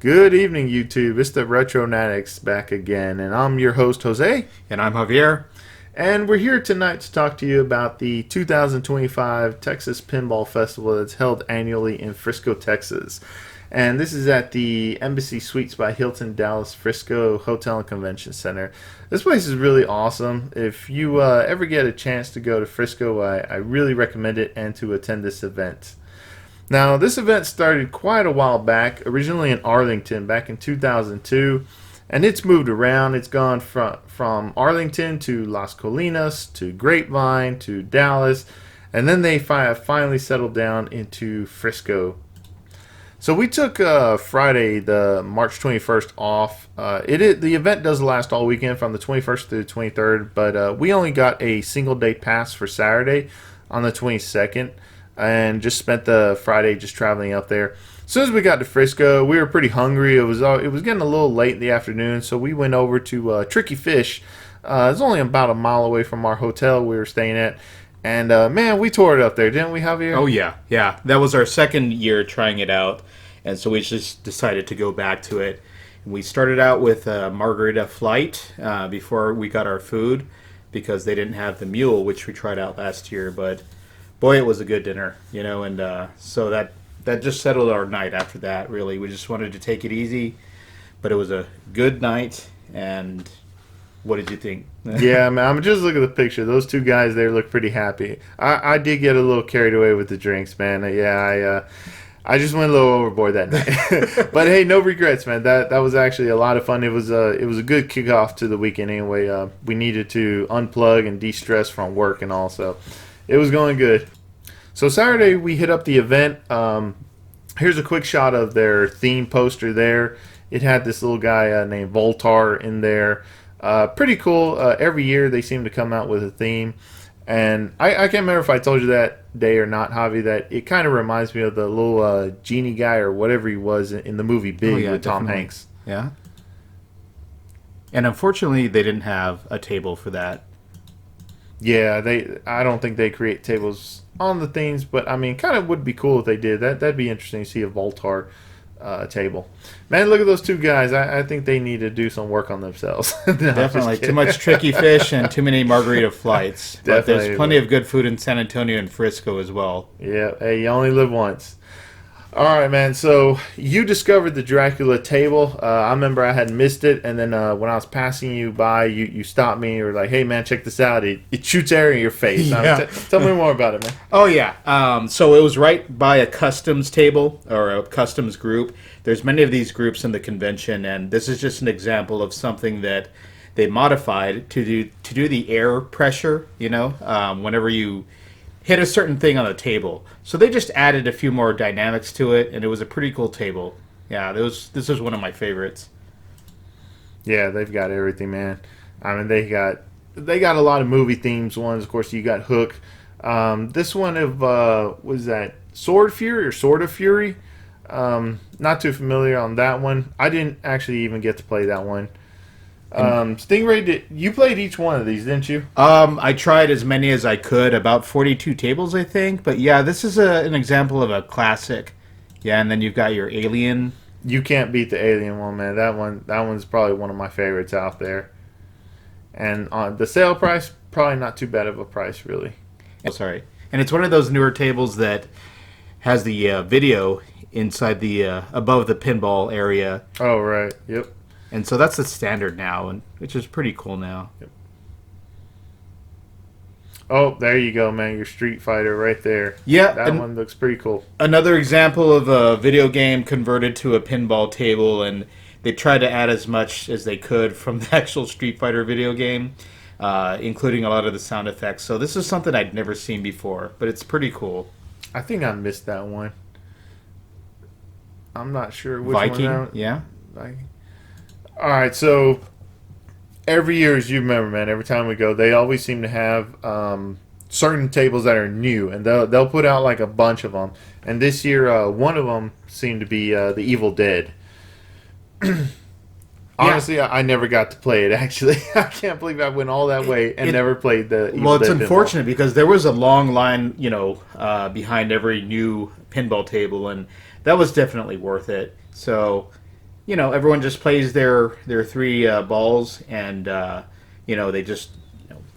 Good evening, YouTube. It's the RetroNatics back again, and I'm your host, Jose. And I'm Javier. And we're here tonight to talk to you about the 2025 Texas Pinball Festival that's held annually in Frisco, Texas. And this is at the Embassy Suites by Hilton Dallas Frisco Hotel and Convention Center. This place is really awesome. If you ever get a chance to go to Frisco, I really recommend it and to attend this event. Now, this event started quite a while back, originally in Arlington back in 2002, and it's moved around. It's gone from Arlington to Las Colinas to Grapevine to Dallas, and then they finally settled down into Frisco. So we took Friday, the March 21st, off. The event does last all weekend from the 21st through the 23rd, but we only got a single-day pass for Saturday on the 22nd. And just spent the Friday just traveling up there. As soon as we got to Frisco, we were pretty hungry. It was getting a little late in the afternoon, so we went over to Tricky Fish. It's only about a mile away from our hotel we were staying at. And, man, we tore it up there, didn't we, Javier? Oh, yeah. That was our second year trying it out, and so we just decided to go back to it. We started out with a margarita flight before we got our food because they didn't have the mule, which we tried out last year, but boy, it was a good dinner, and so that just settled our night after that, really. We just wanted to take it easy, but it was a good night, and what did you think? Yeah, man, I'm just looking at the picture. Those two guys there look pretty happy. I did get a little carried away with the drinks, man. Yeah, I just went a little overboard that night. But hey, no regrets, man. That was actually a lot of fun. It was a good kickoff to the weekend anyway. We needed to unplug and de-stress from work and all, so it was going good. So Saturday we hit up the event. Here's a quick shot of their theme poster there. It had this little guy named Voltar in there. Pretty cool. Every year they seem to come out with a theme. And I can't remember if I told you that day or not, Javi, that it kind of reminds me of the little genie guy or whatever he was in the movie Big with Tom Hanks. Yeah. And unfortunately they didn't have a table for that. Yeah, I don't think they create tables on the themes, but I mean, kind of would be cool if they did. That'd be interesting to see a Voltar table. Man, look at those two guys. I think they need to do some work on themselves. No, definitely too much Tricky Fish and too many margarita flights. But there's plenty of good food in San Antonio and Frisco as well. Yeah, hey, you only live once. All right, man. So you discovered the Dracula table. I remember I had missed it, and then when I was passing you by, you stopped me. You were like, "Hey, man, check this out! It shoots air in your face." Yeah. Tell me more about it, man. Oh yeah. So it was right by a customs table or a customs group. There's many of these groups in the convention, and this is just an example of something that they modified to do the air pressure. Whenever you hit a certain thing on the table. So they just added a few more dynamics to it, and it was a pretty cool table. Yeah, this was one of my favorites. Yeah, they've got everything, man. I mean, they got a lot of movie themes ones. Of course, you got Hook. This one of was that Sword Fury or Sword of Fury? Not too familiar on that one. I didn't actually even get to play that one. Stingray, you played each one of these, didn't you? I tried as many as I could, about 42 tables, I think. But yeah, this is an example of a classic. Yeah, and then you've got your Alien. You can't beat the Alien one, man. That one's probably one of my favorites out there. And on the sale price, probably not too bad of a price, really. Oh, sorry. And it's one of those newer tables that has the video inside the above the pinball area. Oh, right. Yep. And so that's the standard now, and which is pretty cool now. Yep. Oh, there you go, man. Your Street Fighter right there. Yeah. That one looks pretty cool. Another example of a video game converted to a pinball table, and they tried to add as much as they could from the actual Street Fighter video game, including a lot of the sound effects. So this is something I'd never seen before, but it's pretty cool. I think I missed that one. I'm not sure which Viking, one. yeah. Viking. All right, so every year, as you remember, man, every time we go, they always seem to have certain tables that are new, and they'll put out like a bunch of them. And this year, one of them seemed to be the Evil Dead. Honestly, I never got to play it, actually. I can't believe I went all that way and never played the Evil Dead. Well, it's unfortunate because there was a long line, behind every new pinball table, and that was definitely worth it. So everyone just plays their three balls, and they just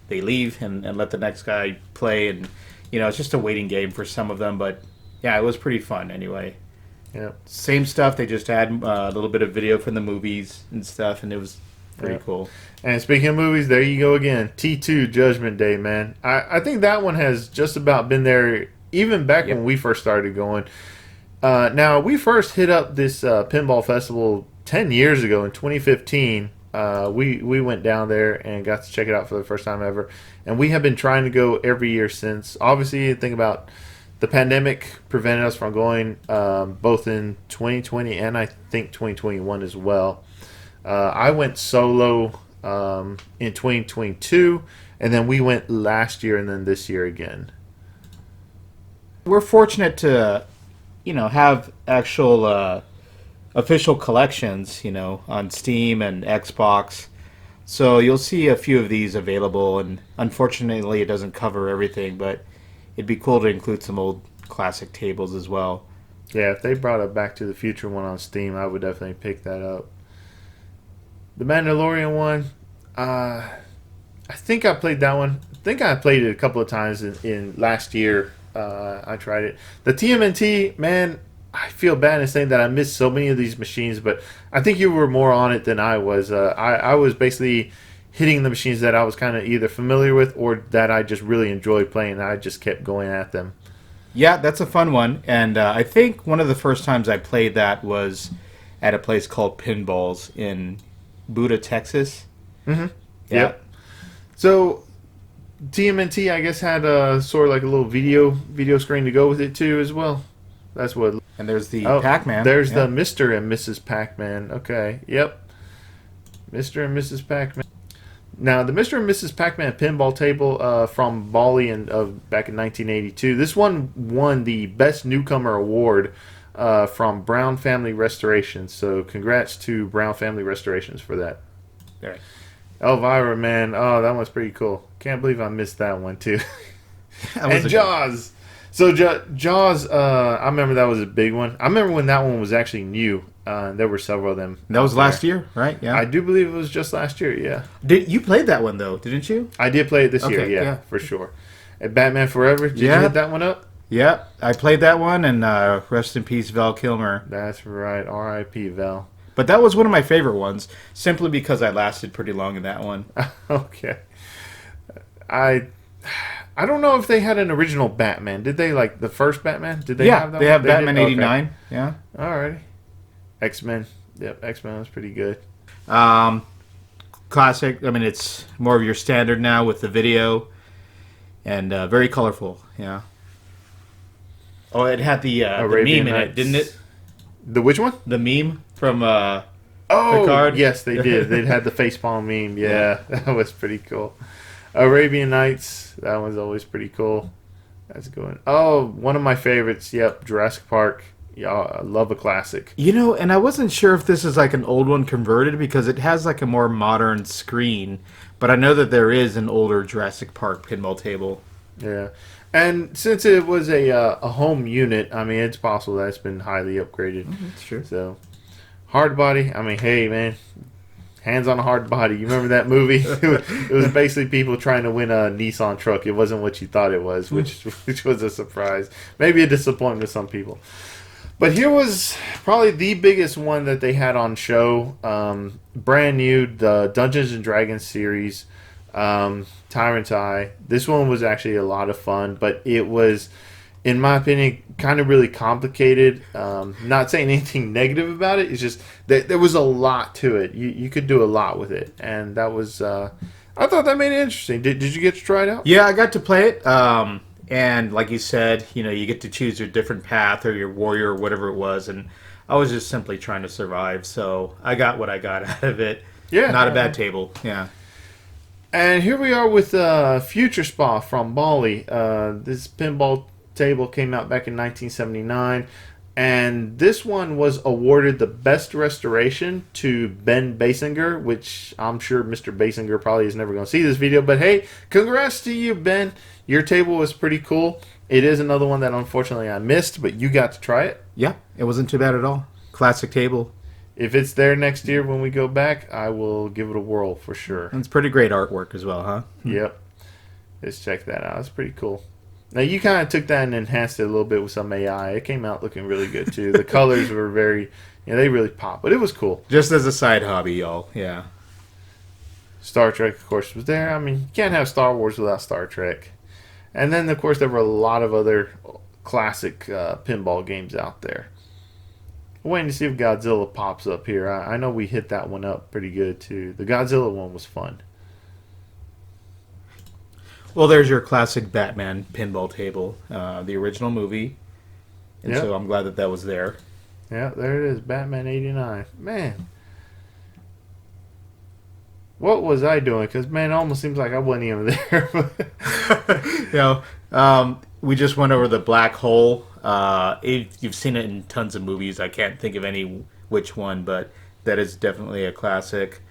they leave and let the next guy play, and it's just a waiting game for some of them. But yeah, it was pretty fun anyway. Yeah. Same stuff. They just had a little bit of video from the movies and stuff, and it was pretty cool. And speaking of movies, there you go again. T2 Judgment Day, man. I think that one has just about been there even back when we first started going. Now, we first hit up this pinball festival 10 years ago in 2015. We went down there and got to check it out for the first time ever. And we have been trying to go every year since. Obviously, think about the pandemic prevented us from going both in 2020 and I think 2021 as well. I went solo in 2022, and then we went last year and then this year again. We're fortunate to, have actual official collections, on Steam and Xbox. So you'll see a few of these available, and unfortunately it doesn't cover everything, but it'd be cool to include some old classic tables as well. Yeah, if they brought a Back to the Future one on Steam, I would definitely pick that up. The Mandalorian one, I think I played that one. I think I played it a couple of times in last year. I tried it. The TMNT, man, I feel bad in saying that I missed so many of these machines, but I think you were more on it than I was. I was basically hitting the machines that I was kind of either familiar with or that I just really enjoyed playing, and I just kept going at them. Yeah, that's a fun one. And I think one of the first times I played that was at a place called Pinballs in Buda, Texas. Mm-hmm. Yeah. Yep. So TMNT, I guess, had sort of like a little video screen to go with it too, as well. That's what. And there's the Pac-Man. There's the Mr. and Mrs. Pac-Man. Okay. Yep. Mr. and Mrs. Pac-Man. Now, the Mr. and Mrs. Pac-Man pinball table from Bali back in 1982. This one won the Best Newcomer Award from Brown Family Restorations. So, congrats to Brown Family Restorations for that. Right. Elvira, man. Oh, that one's pretty cool. Can't believe I missed that one, too. And Jaws. So, Jaws, I remember that was a big one. I remember when that one was actually new. There were several of them. That was last year, right? Yeah. I do believe it was just last year, yeah. You played that one, though, didn't you? I did play it this year, yeah, for sure. At Batman Forever, did you hit that one up? Yeah, I played that one, and rest in peace, Val Kilmer. That's right, R.I.P. Val. But that was one of my favorite ones, simply because I lasted pretty long in that one. Okay. I don't know if they had an original Batman. Did they, like, the first Batman? Did they have that they one? have Batman 89, okay. Yeah. Alrighty. X-Men. Yep, X-Men was pretty good. Classic. I mean, it's more of your standard now with the video. And very colorful, yeah. Oh, it had the meme in it, didn't it? The which one? The meme from Picard. Yes, they did. They had the facepalm meme. Yeah, that was pretty cool. Arabian Nights. That one's always pretty cool. That's a good one. Oh, one of my favorites. Yep, Jurassic Park. Yeah, I love a classic. And I wasn't sure if this is like an old one converted because it has like a more modern screen. But I know that there is an older Jurassic Park pinball table. Yeah. And since it was a home unit, I mean, it's possible that it's been highly upgraded. That's true. So, hard body. I mean, hey, man. Hands on a hard body. You remember that movie? It was basically people trying to win a Nissan truck. It wasn't what you thought it was, which was a surprise. Maybe a disappointment to some people. But here was probably the biggest one that they had on show. Brand new, the Dungeons and Dragons series, Tyrant's Eye. This one was actually a lot of fun, but it was, in my opinion, kind of really complicated. Not saying anything negative about it. It's just that there was a lot to it. You could do a lot with it, and that was. I thought that made it interesting. Did you get to try it out? Yeah, I got to play it. And like you said, you get to choose your different path or your warrior or whatever it was. And I was just simply trying to survive. So I got what I got out of it. Yeah. Not a bad table. Yeah. And here we are with Future Spa from Bali. This pinball table came out back in 1979. And this one was awarded the best restoration to Ben Basinger, which I'm sure Mr. Basinger probably is never going to see this video. But hey, congrats to you, Ben. Your table was pretty cool. It is another one that unfortunately I missed, but you got to try it. Yeah, it wasn't too bad at all. Classic table. if it's there next year when we go back, I will give it a whirl for sure. And it's pretty great artwork as well, huh? Yep. Let's check that out. It's pretty cool. Now, you kind of took that and enhanced it a little bit with some AI. It came out looking really good, too. The colors were very, they really pop. But it was cool. Just as a side hobby, y'all. Yeah. Star Trek, of course, was there. I mean, you can't have Star Wars without Star Trek. And then, of course, there were a lot of other classic pinball games out there. I'm waiting to see if Godzilla pops up here. I know we hit that one up pretty good, too. The Godzilla one was fun. Well, there's your classic Batman pinball table, the original movie. And so I'm glad that that was there. Yeah, there it is, Batman 89. Man. What was I doing? Because, man, it almost seems like I wasn't even there. We just went over the black hole. You've seen it in tons of movies. I can't think of any which one, but that is definitely a classic.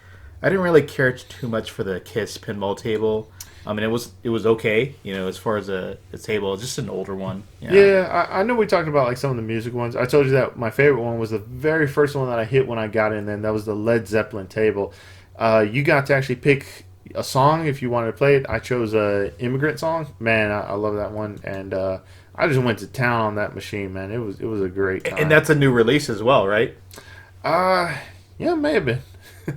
I didn't really care too much for the Kiss pinball table. I mean, it was okay, as far as a table. It's just an older one. Yeah, I know we talked about like some of the music ones. I told you that my favorite one was the very first one that I hit when I got in. Then that was the Led Zeppelin table. You got to actually pick a song if you wanted to play it. I chose a Immigrant Song. Man, I love that one, and I just went to town on that machine. Man, it was a great time. And that's a new release as well, right? Yeah, it may have been.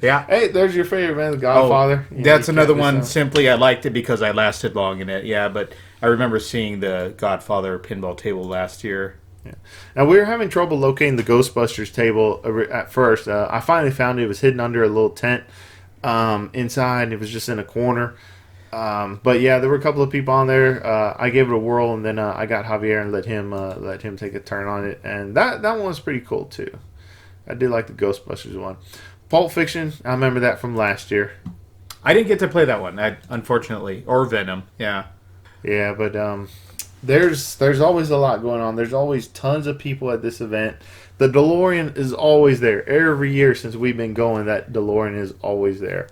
Yeah. Hey, there's your favorite, man, The Godfather. That's another one. Simply, I liked it because I lasted long in it. Yeah, but I remember seeing the Godfather pinball table last year. Yeah. Now, we were having trouble locating the Ghostbusters table at first. I finally found it. It was hidden under a little tent inside. It was just in a corner. But yeah, there were a couple of people on there. I gave it a whirl, and then I got Javier and let him take a turn on it. And that one was pretty cool, too. I did like the Ghostbusters one. Pulp Fiction, I remember that from last year. I didn't get to play that one, unfortunately. Or Venom, yeah. Yeah, but there's always a lot going on. There's always tons of people at this event. The DeLorean is always there. Every year since we've been going, that DeLorean is always there.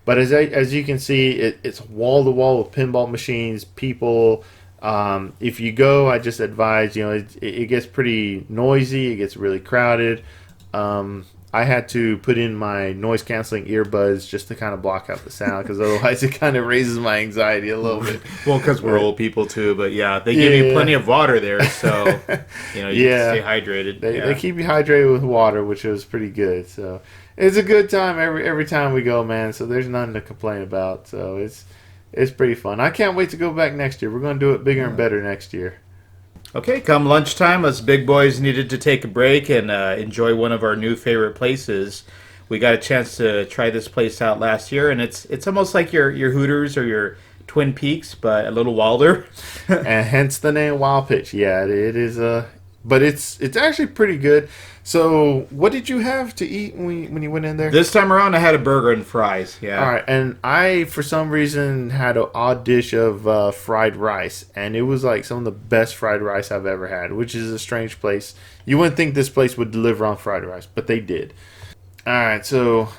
But as you can see, it's wall-to-wall with pinball machines, people. If you go, I just advise, it gets pretty noisy. It gets really crowded. I had to put in my noise-canceling earbuds just to kind of block out the sound, because otherwise it kind of raises my anxiety a little bit. Well, because we're old people too, but yeah, they give you plenty of water there, so you can stay hydrated. They keep you hydrated with water, which was pretty good. So it's a good time every time we go, man. So there's nothing to complain about. So it's pretty fun. I can't wait to go back next year. We're going to do it bigger and better next year. Okay, come lunchtime, us big boys needed to take a break and enjoy one of our new favorite places. We got a chance to try this place out last year, and it's almost like your Hooters or your Twin Peaks, but a little wilder. And hence the name Wild Pitch. Yeah, it is. But it's actually pretty good. So, what did you have to eat when you went in there? This time around, I had a burger and fries. Yeah. All right, and I, for some reason, had an odd dish of fried rice, and it was like some of the best fried rice I've ever had, which is a strange place. You wouldn't think this place would deliver on fried rice, but they did. All right, so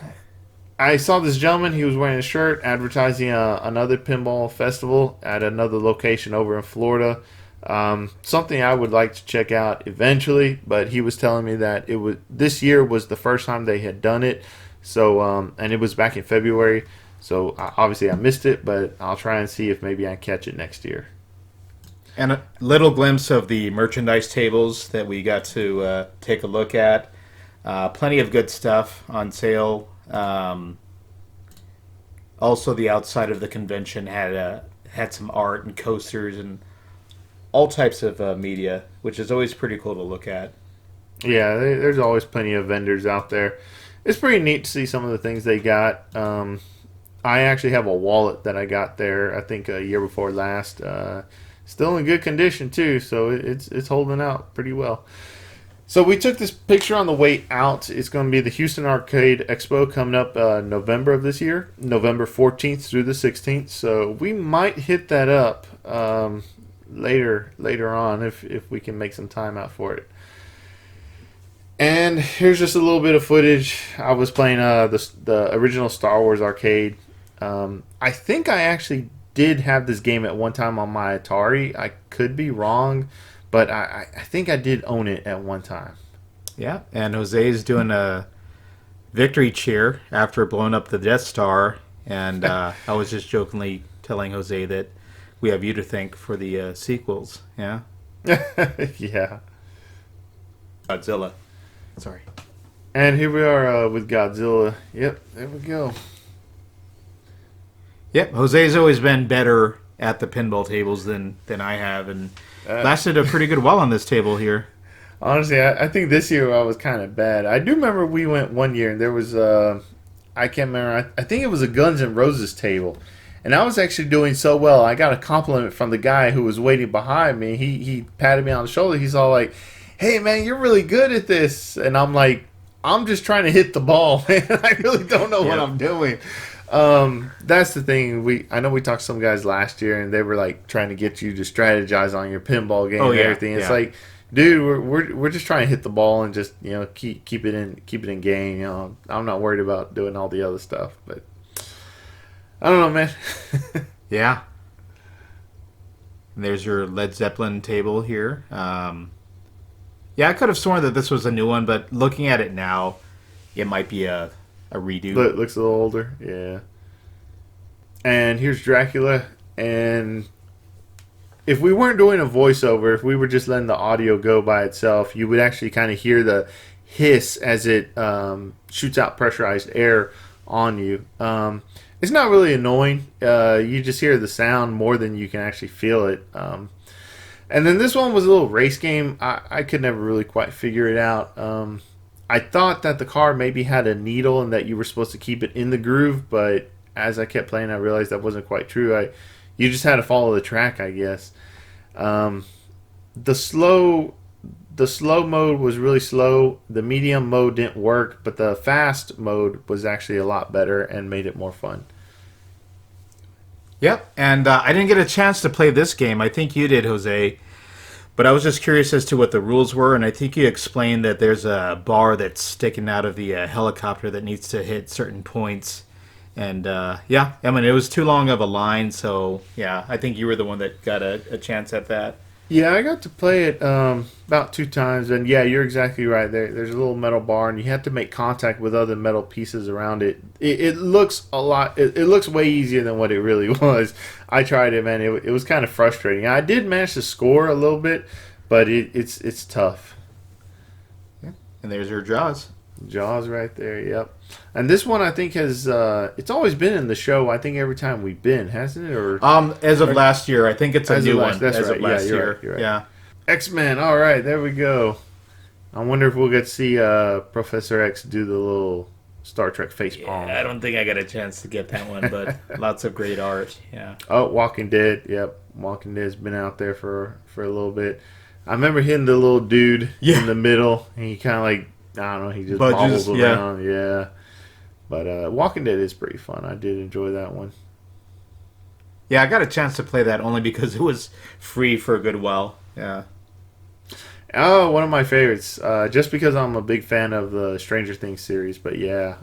I saw this gentleman. He was wearing a shirt advertising another pinball festival at another location over in Florida. Something I would like to check out eventually, but he was telling me that this year was the first time they had done it. So, and it was back in February. So obviously I missed it, but I'll try and see if maybe I catch it next year. And a little glimpse of the merchandise tables that we got to take a look at. Plenty of good stuff on sale. Also, the outside of the convention had some art and coasters and all types of media, which is always pretty cool to look at. Yeah, there's always plenty of vendors out there. It's pretty neat to see some of the things they got. I actually have a wallet that I got there, I think a year before last. Still in good condition too, so it's holding out pretty well. So we took this picture on the way out. It's going to be the Houston Arcade Expo coming up November of this year, November 14th through the 16th. So we might hit that up later on if we can make some time out for it. And here's just a little bit of footage. I was playing the original Star Wars arcade. I think I actually did have this game at one time on my Atari. I could be wrong, but I think I did own it at one time. Yeah, and Jose is doing a victory cheer after blowing up the Death Star, and I was just jokingly telling Jose that we have you to thank for the sequels. Yeah, Yeah. Godzilla. Sorry. And here we are with Godzilla. Yep, there we go. Yep, Jose's always been better at the pinball tables than I have, and lasted a pretty good while on this table here. Honestly, I think this year I was kind of bad. I do remember we went one year and there was I can't remember. I think it was a Guns N' Roses table, and I was actually doing so well. I got a compliment from the guy who was waiting behind me. He patted me on the shoulder. He's all like, "Hey man, you're really good at this," and I'm like, "I'm just trying to hit the ball, man. I really don't know what I'm doing." That's the thing. I know we talked to some guys last year, and they were like trying to get you to strategize on your pinball game and everything. It's like, dude, we're just trying to hit the ball and just keep it in game. I'm not worried about doing all the other stuff, but I don't know, man. Yeah. And there's your Led Zeppelin table here. Yeah, I could have sworn that this was a new one, but looking at it now, it might be a redo. Looks a little older, yeah. And here's Dracula, and if we weren't doing a voiceover, if we were just letting the audio go by itself, you would actually kind of hear the hiss as it shoots out pressurized air on you. It's not really annoying. You just hear the sound more than you can actually feel it. And then this one was a little race game. I could never really quite figure it out. I thought that the car maybe had a needle and that you were supposed to keep it in the groove, but as I kept playing, I realized that wasn't quite true. You just had to follow the track, I guess. The slow mode was really slow. The medium mode didn't work, but the fast mode was actually a lot better and made it more fun. Yep, and I didn't get a chance to play this game. I think you did, Jose. But I was just curious as to what the rules were, and I think you explained that there's a bar that's sticking out of the helicopter that needs to hit certain points. And yeah, I mean, it was too long of a line, so yeah, I think you were the one that got a chance at that. Yeah, I got to play it about 2 times, and yeah, you're exactly right. There's a little metal bar, and you have to make contact with other metal pieces around it. It looks a lot. It looks way easier than what it really was. I tried it, man. It was kind of frustrating. I did manage to score a little bit, but it's tough. Yeah. And there's your Jaws. Jaws right there, yep. And this one I think has it's always been in the show. I think every time we've been, hasn't it? Or as of last year, I think it's a new one. That's as right. Of last year. Right, you're right. Yeah. X-Men. All right, there we go. I wonder if we'll get to see Professor X do the little Star Trek facepalm. Yeah, I don't think I got a chance to get that one, but lots of great art. Yeah. Oh, Walking Dead. Yep, Walking Dead's been out there for a little bit. I remember hitting the little dude in the middle, and he kind of like, I don't know, he just bobbles around. Yeah. But Walking Dead is pretty fun. I did enjoy that one. Yeah, I got a chance to play that only because it was free for a good while. Yeah. Oh, one of my favorites. Just because I'm a big fan of the Stranger Things series. But yeah,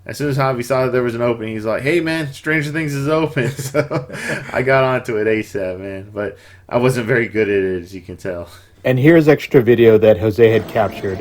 as soon as Javi saw that there was an opening, he's like, "Hey man, Stranger Things is open." So I got onto it ASAP, man. But I wasn't very good at it, as you can tell. And here's extra video that Jose had captured.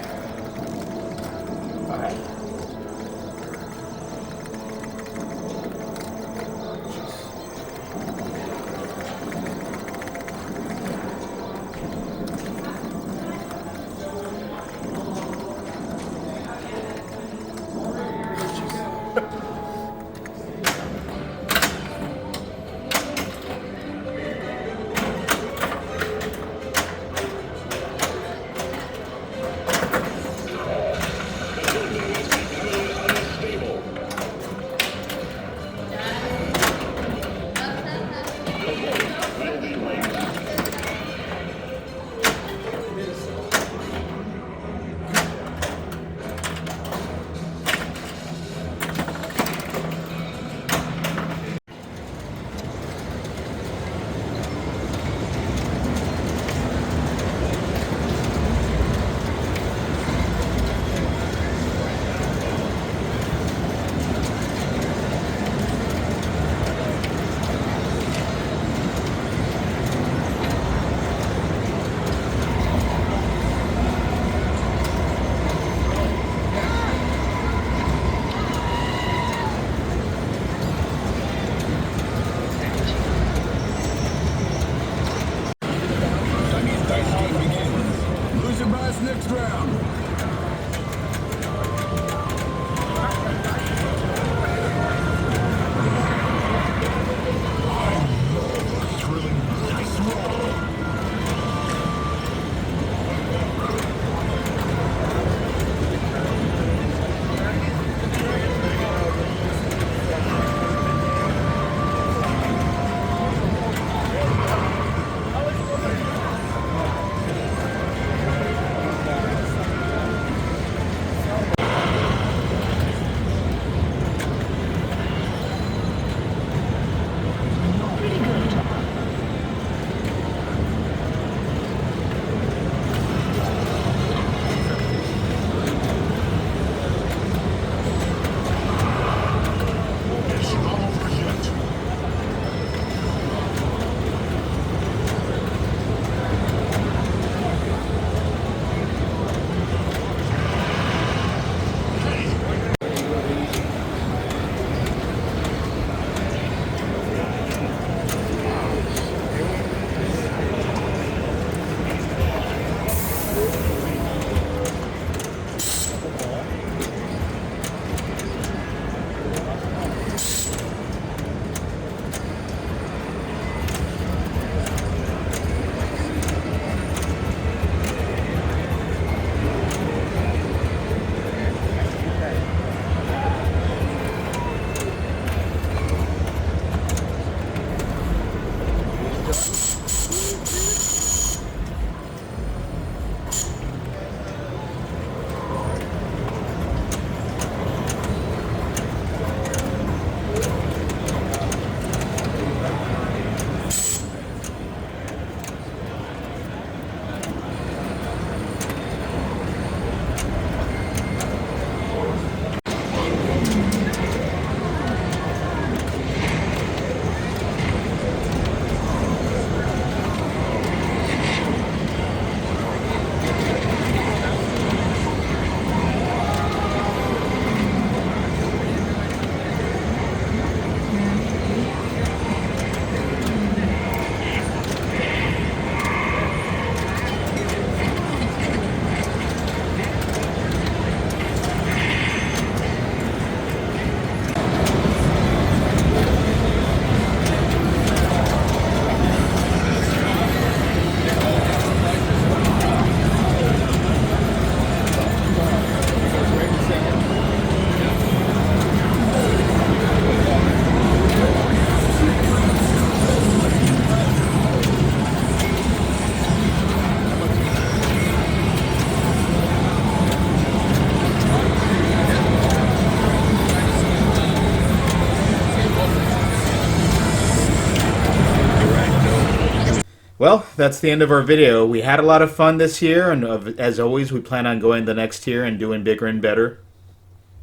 Well, that's the end of our video. We had a lot of fun this year, and as always, we plan on going the next year and doing bigger and better.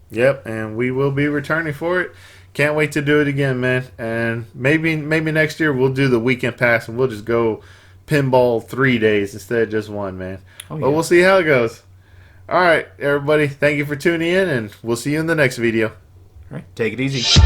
Yep, and we will be returning for it. Can't wait to do it again, man. And maybe next year we'll do the weekend pass and we'll just go pinball 3 days instead of just one, man. Oh, But yeah. we'll see how it goes. All right, everybody. Thank you for tuning in, and we'll see you in the next video. All right, take it easy.